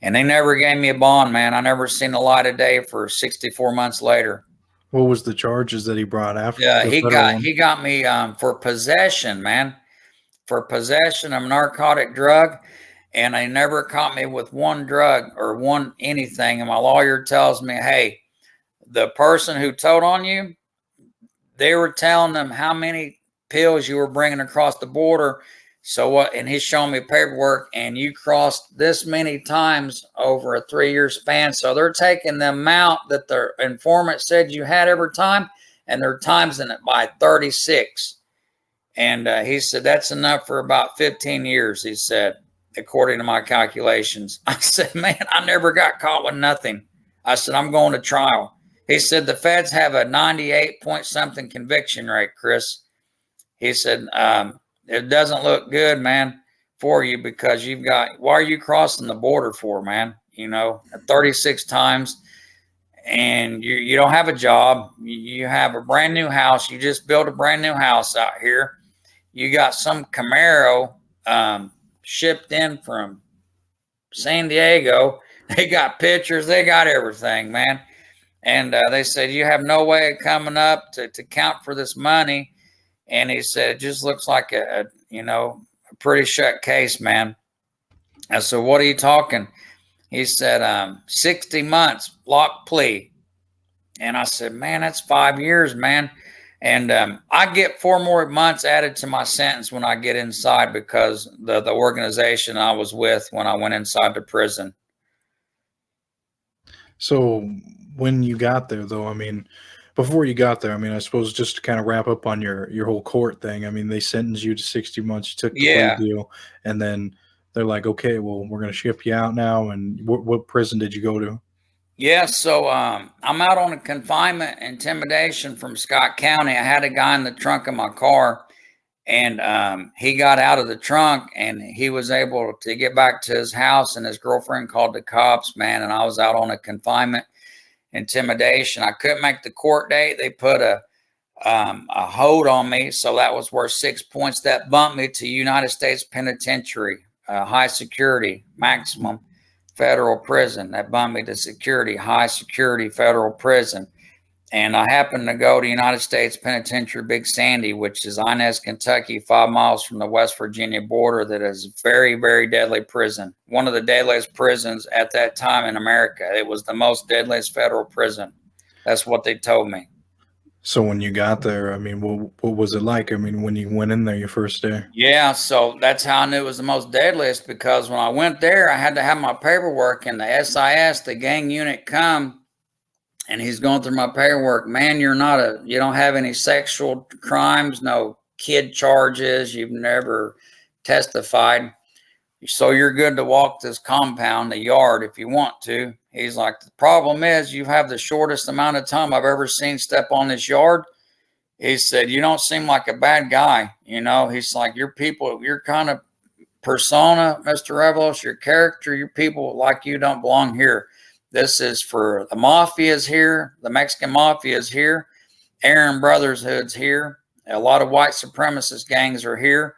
And they never gave me a bond, man. I never seen the light of day for 64 months later. What was the charges that he brought after Yeah, the he federal got one? he got me for possession, man, for possession of narcotic drug, and they never caught me with one drug or one anything. And my lawyer tells me, hey, the person who told on you, they were telling them how many pills you were bringing across the border. So what? And he's showing me paperwork, and you crossed this many times over a 3-year span. So they're taking the amount that the informant said you had every time, and they're timesing it by 36. And he said that's enough for about 15 years. He said, according to my calculations. I said, man, I never got caught with nothing. I said, I'm going to trial. He said the feds have a 98 point something conviction rate, Chris. He said, it doesn't look good, man, for you because you've got, why are you crossing the border for, man? 36 times, and you don't have a job. You have a brand new house. You just built a brand new house out here. You got some Camaro shipped in from San Diego. They got pictures. They got everything, man. And they said, you have no way of coming up to count for this money. And he said, it just looks like a pretty shut case, man. I said, what are you talking? He said, 60 months lock plea. And I said, man, that's 5 years, man. And I get 4 more months added to my sentence when I get inside because the organization I was with when I went inside the prison. So when you got there, though, I mean, before you got there, I mean, I suppose just to kind of wrap up on your whole court thing. I mean, they sentenced you to 60 months. You took the plea Yeah. deal, and then they're like, okay, well, we're going to ship you out now. And what prison did you go to? Yeah, so I'm out on a confinement intimidation from Scott County. I had a guy in the trunk of my car, and he got out of the trunk, and he was able to get back to his house, and his girlfriend called the cops, man, and I was out on a confinement intimidation. I couldn't make the court date. They put a hold on me, so that was worth 6 points. That bumped me to United States Penitentiary, high security, maximum federal prison. That bumped me to security, high security federal prison. And I happened to go to United States Penitentiary Big Sandy, which is Inez, Kentucky, 5 miles from the West Virginia border. That is a very, very deadly prison. One of the deadliest prisons at that time in America. It was the most deadliest federal prison. That's what they told me. So when you got there, I mean, what was it like? I mean, when you went in there your first day? Yeah, so that's how I knew it was the most deadliest, because when I went there, I had to have my paperwork, and the SIS, the gang unit, come, and he's going through my paperwork. Man, you don't have any sexual crimes, no kid charges, you've never testified, so you're good to walk this compound, the yard, if you want to. He's like, the problem is you have the shortest amount of time I've ever seen step on this yard. He said, you don't seem like a bad guy. He's like, your people, your kind of persona, Mr. Arevalos, your character, your people like you don't belong here. This is for the Mafia is here. The Mexican Mafia is here. Aaron Brothers Hood's here. A lot of white supremacist gangs are here.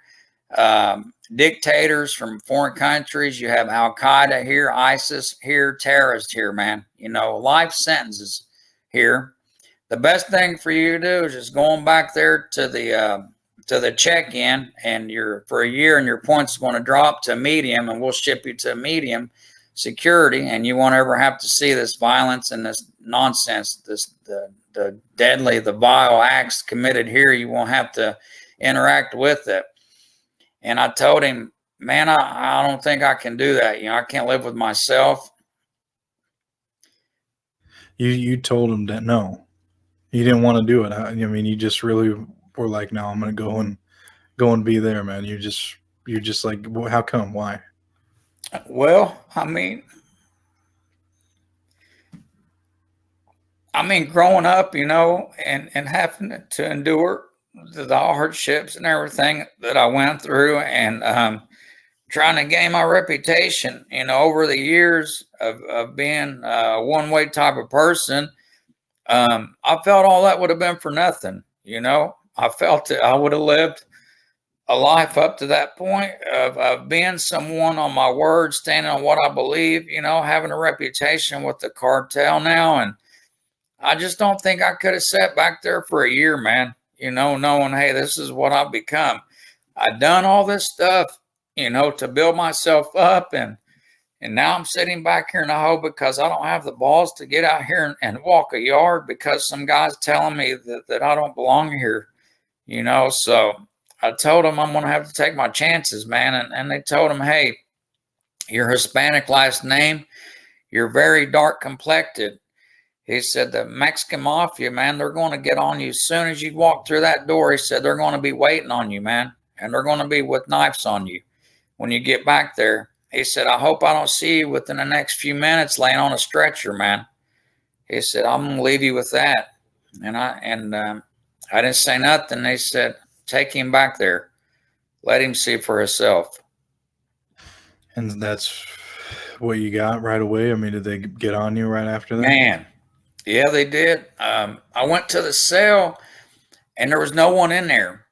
Dictators from foreign countries. You have Al Qaeda here, ISIS here, terrorists here, man. Life sentences here. The best thing for you to do is just going back there to the check-in, and for a year, and your points are going to drop to medium, and we'll ship you to medium security, and you won't ever have to see this violence and this nonsense, the deadly, the vile acts committed here. You won't have to interact with it. And I told him, man, I don't think I can do that. I can't live with myself. You told him that no, you didn't want to do it. I mean, you just really were like, no, I'm gonna go and be there, man. You're just like, well, how come? Why? Well, I mean, growing up, and having to endure the hardships and everything that I went through, and trying to gain my reputation, over the years of being a one-way type of person, I felt all that would have been for nothing. I felt that I would have lived a life up to that point of being someone on my word, standing on what I believe, having a reputation with the cartel now. And I just don't think I could have sat back there for a year, man, knowing, hey, this is what I've become. I've done all this stuff, to build myself up. And now I'm sitting back here in the hole because I don't have the balls to get out here and walk a yard because some guy's telling me that I don't belong here, So I told them I'm going to have to take my chances, man. And they told him, hey, you're Hispanic last name. You're very dark complected. He said, the Mexican Mafia, man, they're going to get on you as soon as you walk through that door. He said, they're going to be waiting on you, man. And they're going to be with knives on you when you get back there. He said, I hope I don't see you within the next few minutes laying on a stretcher, man. He said, I'm going to leave you with that. And I didn't say nothing. They said, take him back there. Let him see for himself. And that's what you got right away? I mean, did they get on you right after that? Man, yeah, they did. I went to the cell, and there was no one in there.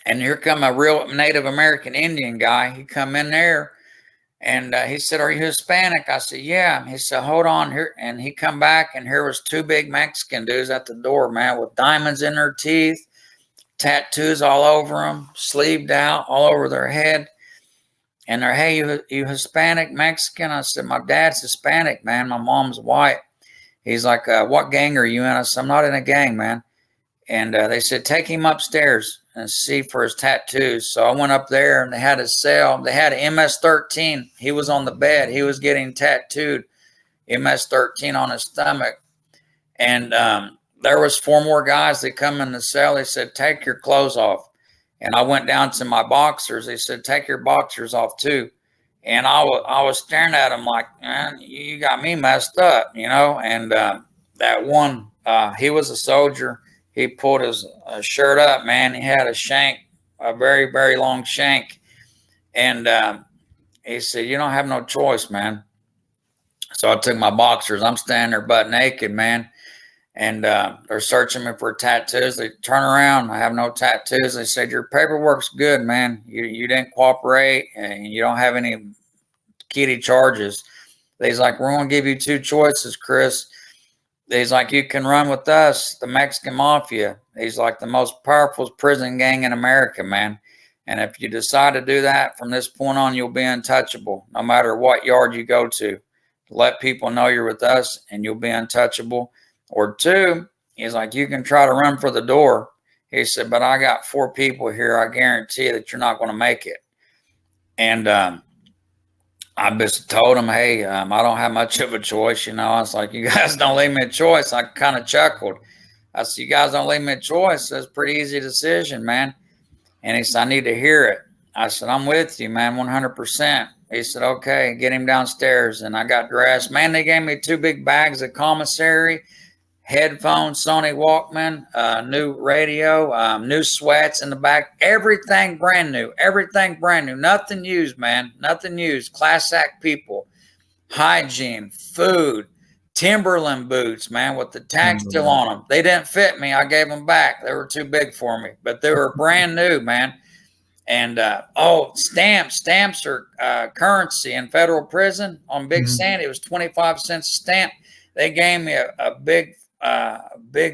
And here come a real Native American Indian guy. He come in there, and he said, are you Hispanic? I said, yeah. He said, hold on here. And he come back, and here was two big Mexican dudes at the door, man, with diamonds in their teeth, tattoos all over them, sleeved out all over their head. And they're, hey, you Hispanic, Mexican? I said, my dad's Hispanic, man. My mom's white. He's like, what gang are you in? I said, I'm not in a gang, man. And they said, take him upstairs and see for his tattoos. So I went up there, and they had his cell. They had an MS-13. He was on the bed. He was getting tattooed, MS-13 on his stomach. And there was 4 more guys that come in the cell. They said, take your clothes off. And I went down to my boxers. They said, take your boxers off too. And I was staring at him like, man, you got me messed up, And that one, he was a soldier. He pulled his shirt up, man. He had a shank, a very, very long shank. And he said, you don't have no choice, man. So I took my boxers. I'm standing there butt naked, man. And they're searching me for tattoos. They turn around. I have no tattoos. They said, your paperwork's good, man. You didn't cooperate, and you don't have any kitty charges. They's like, we're going to give you 2 choices, Chris. He's like, you can run with us, the Mexican Mafia. He's like the most powerful prison gang in America, man. And if you decide to do that, from this point on, you'll be untouchable, no matter what yard you go to. Let people know you're with us, and you'll be untouchable. Or 2, he's like, you can try to run for the door. He said, but I got 4 people here. I guarantee that you're not going to make it. And I just told him, hey, I don't have much of a choice. I was like, you guys don't leave me a choice. I kind of chuckled. I said, you guys don't leave me a choice. That's a pretty easy decision, man. And he said, I need to hear it. I said, I'm with you, man, 100%. He said, okay, get him downstairs. And I got dressed. Man, they gave me 2 big bags of commissary, headphones, Sony Walkman, new radio, new sweats in the back, everything brand new, nothing used, man, nothing used. Class act people, hygiene, food, Timberland boots, man, with the tag still on them. They didn't fit me. I gave them back. They were too big for me, but they were brand new, man. And stamps are currency in federal prison on Big Sandy. It was 25 cents a stamp. They gave me a big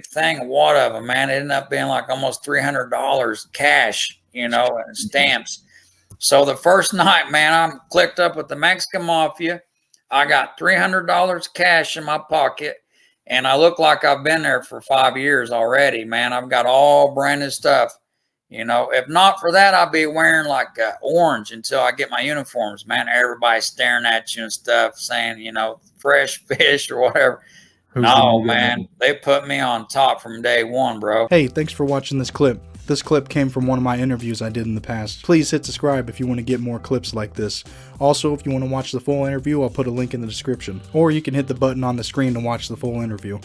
thing of what of them, man. It ended up being like almost $300 cash, and stamps. So the first night, man, I'm clicked up with the Mexican Mafia. I got $300 cash in my pocket, and I look like I've been there for 5 years already, man. I've got all brand new stuff. If not for that, I'd be wearing like orange until I get my uniforms, man. Everybody's staring at you and stuff, saying, fresh fish or whatever. No, man, they put me on top from day one, bro. Hey, thanks for watching this clip. This clip came from one of my interviews I did in the past. Please hit subscribe if you want to get more clips like this. Also, if you want to watch the full interview, I'll put a link in the description. Or you can hit the button on the screen to watch the full interview.